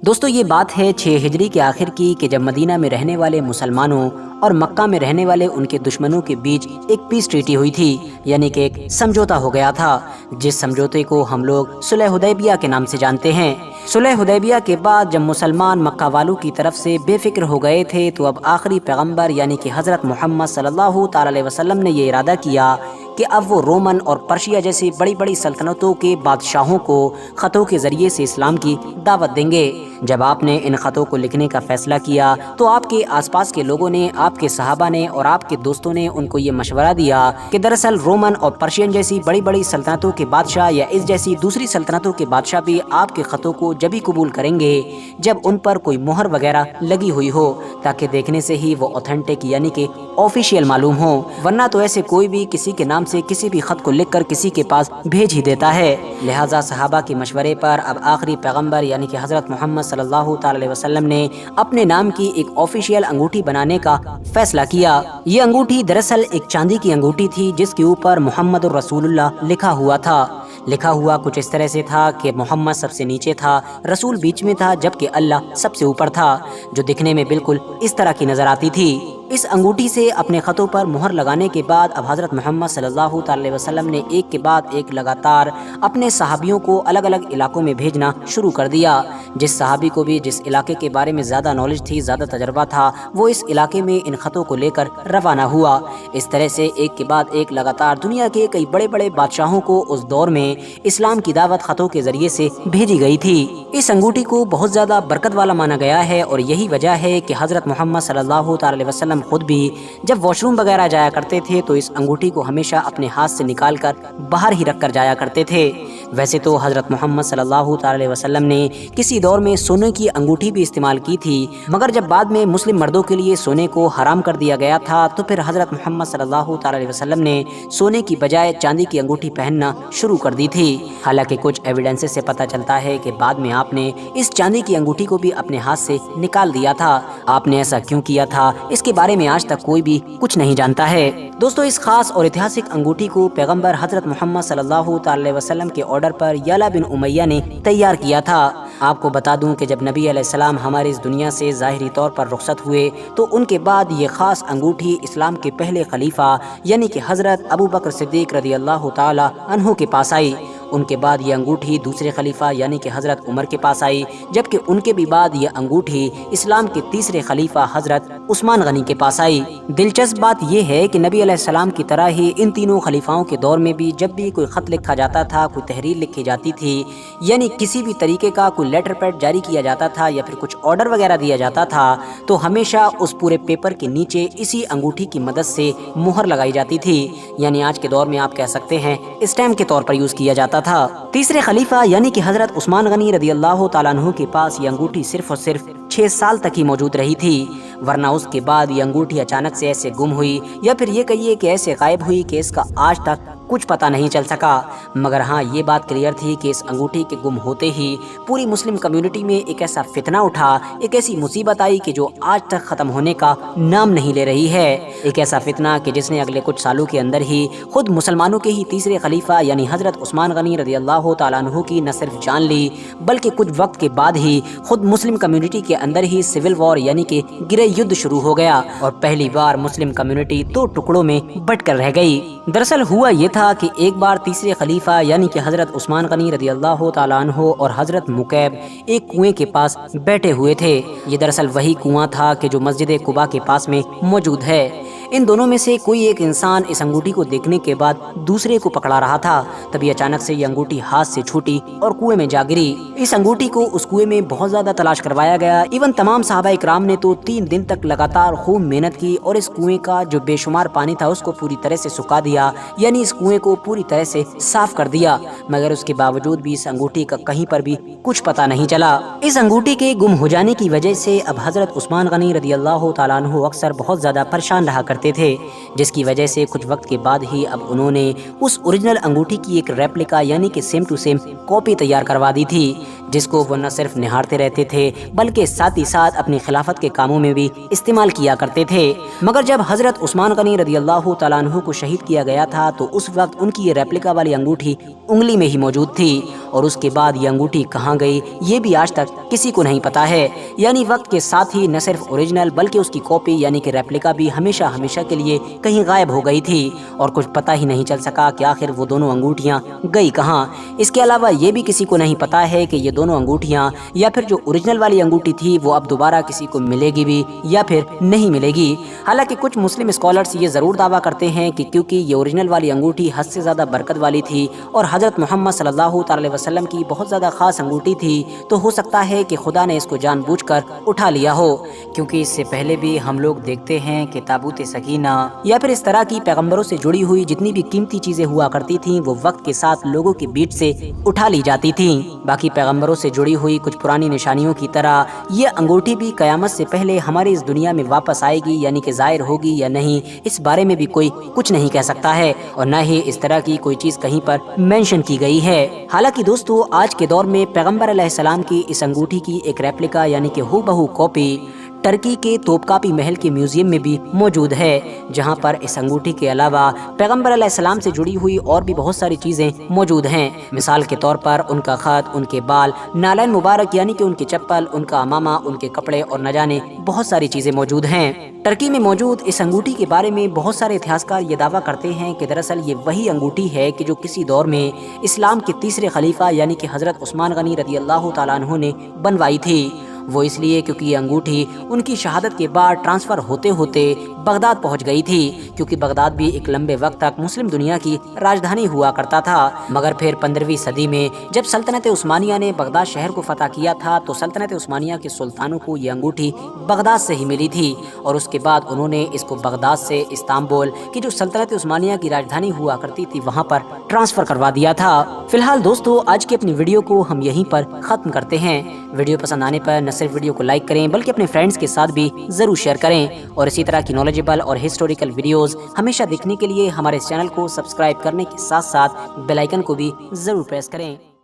دوستو یہ بات ہے 6 ہجری کے آخر کی کہ جب مدینہ میں رہنے والے مسلمانوں اور مکہ میں رہنے والے ان کے دشمنوں کے بیچ ایک پیس ٹریٹی ہوئی تھی، یعنی کہ ایک سمجھوتا ہو گیا تھا، جس سمجھوتے کو ہم لوگ صلح حدیبیہ کے نام سے جانتے ہیں۔ صلح حدیبیہ کے بعد جب مسلمان مکہ والوں کی طرف سے بے فکر ہو گئے تھے تو اب آخری پیغمبر یعنی کہ حضرت محمد صلی اللہ تعالی علیہ وسلم نے یہ ارادہ کیا کہ اب وہ رومن اور پرشیا جیسی بڑی بڑی سلطنتوں کے بادشاہوں کو خطوں کے ذریعے سے اسلام کی دعوت دیں گے۔ جب آپ نے ان خطوں کو لکھنے کا فیصلہ کیا تو آپ کے آس پاس کے لوگوں نے، آپ کے صحابہ نے اور آپ کے دوستوں نے ان کو یہ مشورہ دیا کہ دراصل رومن اور پرشین جیسی بڑی بڑی سلطنتوں کے بادشاہ یا اس جیسی دوسری سلطنتوں کے بادشاہ بھی آپ کے خطوں کو جب ہی قبول کریں گے جب ان پر کوئی مہر وغیرہ لگی ہوئی ہو، تاکہ دیکھنے سے ہی وہ اوتھینٹک یعنی کہ آفیشیل معلوم ہو، ورنہ تو ایسے کوئی بھی کسی کے نام سے کسی بھی خط کو لکھ کر کسی کے پاس بھیج ہی دیتا ہے۔ لہٰذا صحابہ کے مشورے پر اب آخری پیغمبر یعنی کہ حضرت محمد صلی اللہ تعالی علیہ وسلم نے اپنے نام کی ایک آفیشیل انگوٹھی بنانے کا فیصلہ کیا۔ یہ انگوٹھی دراصل ایک چاندی کی انگوٹھی تھی جس کے اوپر محمد الرسول اللہ لکھا ہوا تھا۔ لکھا ہوا کچھ اس طرح سے تھا کہ محمد سب سے نیچے تھا، رسول بیچ میں تھا، جبکہ اللہ سب سے اوپر تھا، جو دکھنے میں بالکل اس طرح کی نظر آتی تھی۔ اس انگوٹھی سے اپنے خطوں پر مہر لگانے کے بعد اب حضرت محمد صلی اللہ تعالی علیہ وسلم نے ایک کے بعد ایک لگاتار اپنے صحابیوں کو الگ الگ علاقوں میں بھیجنا شروع کر دیا۔ جس صحابی کو بھی جس علاقے کے بارے میں زیادہ نالج تھی، زیادہ تجربہ تھا، وہ اس علاقے میں ان خطوں کو لے کر روانہ ہوا۔ اس طرح سے ایک کے بعد ایک لگاتار دنیا کے کئی بڑے بڑے بادشاہوں کو اس دور میں اسلام کی دعوت خطوں کے ذریعے سے بھیجی گئی تھی۔ اس انگوٹھی کو بہت زیادہ برکت والا مانا گیا ہے، اور یہی وجہ ہے کہ حضرت محمد صلی اللہ تعالی علیہ وسلم خود بھی جب واش روم وغیرہ جایا کرتے تھے تو اس انگوٹھی کو ہمیشہ اپنے ہاتھ سے نکال کر باہر ہی رکھ کر جایا کرتے تھے۔ ویسے تو حضرت محمد صلی اللہ تعالی علیہ وسلم نے کسی دور میں سونے کی انگوٹھی بھی استعمال کی تھی، مگر جب بعد میں مسلم مردوں کے لیے سونے کو حرام کر دیا گیا تھا تو پھر حضرت محمد صلی اللہ تعالی علیہ وسلم نے سونے کی بجائے چاندی کی انگوٹھی پہننا شروع کر دی تھی۔ حالانکہ کچھ ایویڈنس سے پتہ چلتا ہے کہ بعد میں آپ نے اس چاندی کی انگوٹھی کو بھی اپنے ہاتھ سے نکال دیا تھا۔ آپ نے ایسا کیوں کیا تھا اس کے بارے میں آج تک کوئی بھی کچھ نہیں جانتا ہے۔ دوستو اس خاص اور ایتہاسک انگوٹھی کو پیغمبر حضرت محمد صلی اللہ تعالی علیہ وسلم کے آرڈر پر یالا بن امیہ نے تیار کیا تھا۔ آپ کو بتا دوں کہ جب نبی علیہ السلام ہماری اس دنیا سے ظاہری طور پر رخصت ہوئے تو ان کے بعد یہ خاص انگوٹھی اسلام کے پہلے خلیفہ یعنی کہ حضرت ابو بکر صدیق رضی اللہ تعالی عنہ کے پاس آئی۔ ان کے بعد یہ انگوٹھی دوسرے خلیفہ یعنی کہ حضرت عمر کے پاس آئی، جبکہ ان کے بھی بعد یہ انگوٹھی اسلام کے تیسرے خلیفہ حضرت عثمان غنی کے پاس آئی۔ دلچسپ بات یہ ہے کہ نبی علیہ السلام کی طرح ہی ان تینوں خلیفاؤں کے دور میں بھی جب بھی کوئی خط لکھا جاتا تھا، کوئی تحریر لکھی جاتی تھی، یعنی کسی بھی طریقے کا کوئی لیٹر پیڈ جاری کیا جاتا تھا یا پھر کچھ آرڈر وغیرہ دیا جاتا تھا تو ہمیشہ اس پورے پیپر کے نیچے اسی انگوٹھی کی مدد سے مہر لگائی جاتی تھی، یعنی آج کے دور میں آپ کہہ سکتے ہیں اسٹیمپ کے طور پر یوز کیا جاتا تھا۔ تیسرے خلیفہ یعنی کہ حضرت عثمان غنی رضی اللہ تعالیٰ عنہ کے پاس یہ انگوٹھی صرف اور صرف 6 سال تک ہی موجود رہی تھی، ورنہ اس کے بعد یہ انگوٹھی اچانک سے ایسے گم ہوئی یا پھر یہ کہیے کہ ایسے غائب ہوئی کہ اس کا آج تک کچھ پتہ نہیں چل سکا۔ مگر ہاں یہ بات کلیئر تھی کہ اس انگوٹھی کے گم ہوتے ہی پوری مسلم کمیونٹی میں ایک ایسا فتنہ اٹھا، ایک ایسی مصیبت آئی کہ جو آج تک ختم ہونے کا نام نہیں لے رہی ہے۔ ایک ایسا فتنہ کہ جس نے اگلے کچھ سالوں کے اندر ہی خود مسلمانوں کے ہی تیسرے خلیفہ یعنی حضرت عثمان غنی رضی اللہ تعالیٰ عنہ کی نہ صرف جان لی بلکہ کچھ وقت کے بعد ہی خود مسلم کمیونٹی کے اندر ہی سول وار یعنی کہ گرہ یدھ شروع ہو گیا اور پہلی بار مسلم کمیونٹی 2 ٹکڑوں میں بٹ کر رہ گئی۔ دراصل ہوا یہ تھا کہ ایک بار تیسرے خلیفہ یعنی کہ حضرت عثمان غنی رضی اللہ تعالیٰ عنہ اور حضرت مکیب ایک کنویں کے پاس بیٹھے ہوئے تھے۔ یہ دراصل وہی کنواں تھا کہ جو مسجد قباء کے پاس میں موجود ہے۔ ان دونوں میں سے کوئی ایک انسان اس انگوٹھی کو دیکھنے کے بعد دوسرے کو پکڑا رہا تھا، تبھی اچانک سے یہ انگوٹھی ہاتھ سے چھوٹی اور کنویں میں جا گری۔ اس انگوٹھی کو اس کنویں میں بہت زیادہ تلاش کروایا گیا، ایون تمام صحابہ اکرام نے تو 3 دن تک لگاتار خوب محنت کی اور اس کنویں کا جو بے شمار پانی تھا اس کو پوری طرح سے سکھا دیا، یعنی اس کنویں کو پوری طرح سے صاف کر دیا، مگر اس کے باوجود بھی اس انگوٹھی کا کہیں پر بھی کچھ پتہ نہیں چلا۔ اس انگوٹھی کے گم ہو جانے کی وجہ سے اب حضرت عثمان غنی رضی اللہ تعالیٰ عنہ اکثر بہت زیادہ پریشان رہا کرتے تھے، جس کی وجہ سے کچھ وقت کے بعد ہی اب انہوں نے اس اوریجنل انگوٹھی کی ایک ریپلیکا یعنی کہ سیم ٹو سیم کاپی تیار کروا دی تھی، جس کو وہ نہ صرف نہارتے رہتے تھے بلکہ ساتھ ہی ساتھ اپنی خلافت کے کاموں میں بھی استعمال کیا کرتے تھے۔ مگر جب حضرت عثمان غنی رضی اللہ تعالیٰ عنہ کو شہید کیا گیا تھا تو اس وقت ان کی یہ ریپلیکا والی انگوٹھی انگلی میں ہی موجود تھی، اور اس کے بعد یہ انگوٹھی کہاں گئی یہ بھی آج تک کسی کو نہیں پتا ہے۔ یعنی وقت کے ساتھ ہی نہ صرف اوریجنل بلکہ اس کی کاپی یعنی کہ ریپلیکا بھی ہمیشہ ہمیشہ کے لیے کہیں غائب ہو گئی تھی، اور کچھ پتہ ہی نہیں چل سکا کہ آخر وہ دونوں انگوٹھیاں گئی کہاں۔ اس کے علاوہ یہ بھی کسی کو نہیں پتا ہے کہ یہ دونوں انگوٹھیاں یا پھر جو اوریجنل والی انگوٹھی تھی وہ اب دوبارہ کسی کو ملے گی بھی یا پھر نہیں ملے گی۔ حالانکہ کچھ مسلم اسکالرز یہ ضرور دعویٰ کرتے ہیں کہ کیونکہ یہ اوریجنل والی انگوٹھی حد سے زیادہ برکت والی تھی اور حضرت محمد صلی اللہ علیہ وسلم کی بہت زیادہ خاص انگوٹھی تھی، تو ہو سکتا ہے کہ خدا نے اس کو جان بوجھ کر اٹھا لیا ہو، کیونکہ اس سے پہلے بھی ہم لوگ دیکھتے ہیں کہ تابوت سکینہ یا پھر اس طرح کی پیغمبروں سے جڑی ہوئی جتنی بھی قیمتی چیزیں ہوا کرتی تھیں وہ وقت کے ساتھ لوگوں کے بیچ سے اٹھا لی جاتی تھیں۔ باقی پیغمبروں سے جڑی ہوئی کچھ پرانی نشانیوں کی طرح یہ انگوٹھی بھی قیامت سے پہلے ہماری اس دنیا میں واپس آئے گی یعنی کہ ظاہر ہوگی یا نہیں، اس بارے میں بھی کوئی کچھ نہیں کہہ سکتا ہے، اور نہ ہی اس طرح کی کوئی چیز کہیں پر مینشن کی گئی ہے۔ حالانکہ دوستو آج کے دور میں پیغمبر علیہ السلام کی اس انگوٹھی کی ایک ریپلیکا یعنی کہ ہو بہو کاپی ترکی کے توپکاپی محل کے میوزیم میں بھی موجود ہے، جہاں پر اس انگوٹھی کے علاوہ پیغمبر علیہ السلام سے جڑی ہوئی اور بھی بہت ساری چیزیں موجود ہیں۔ مثال کے طور پر ان کا خط، ان کے بال، نالین مبارک یعنی کہ ان کی چپل، ان کا امامہ، ان کے کپڑے اور نہ جانے بہت ساری چیزیں موجود ہیں۔ ترکی میں موجود اس انگوٹھی کے بارے میں بہت سارے اتہاسکار یہ دعویٰ کرتے ہیں کہ دراصل یہ وہی انگوٹھی ہے کہ جو کسی دور میں اسلام کے تیسرے خلیفہ یعنی کہ حضرت عثمان غنی رضی اللہ تعالیٰ عنہ نے بنوائی تھی۔ وہ اس لیے کیونکہ یہ انگوٹھی ان کی شہادت کے بعد ٹرانسفر ہوتے ہوتے بغداد پہنچ گئی تھی، کیونکہ بغداد بھی ایک لمبے وقت تک مسلم دنیا کی راجدھانی ہوا کرتا تھا۔ مگر پھر 15ویں صدی میں جب سلطنت عثمانیہ نے بغداد شہر کو فتح کیا تھا تو سلطنت عثمانیہ کے سلطانوں کو یہ انگوٹھی بغداد سے ہی ملی تھی، اور اس کے بعد انہوں نے اس کو بغداد سے استنبول کی جو سلطنت عثمانیہ کی راجدھانی ہوا کرتی تھی وہاں پر ٹرانسفر کروا دیا تھا۔ فی الحال دوستو آج کی اپنی ویڈیو کو ہم یہیں پر ختم کرتے ہیں۔ ویڈیو پسند آنے پر نہ صرف ویڈیو کو لائک کریں بلکہ اپنے فرینڈز کے ساتھ بھی ضرور شیئر کریں، اور اسی طرح کی نالجبل اور ہسٹوریکل ویڈیوز ہمیشہ دیکھنے کے لیے ہمارے چینل کو سبسکرائب کرنے کے ساتھ ساتھ بیل آئیکن کو بھی ضرور پریس کریں۔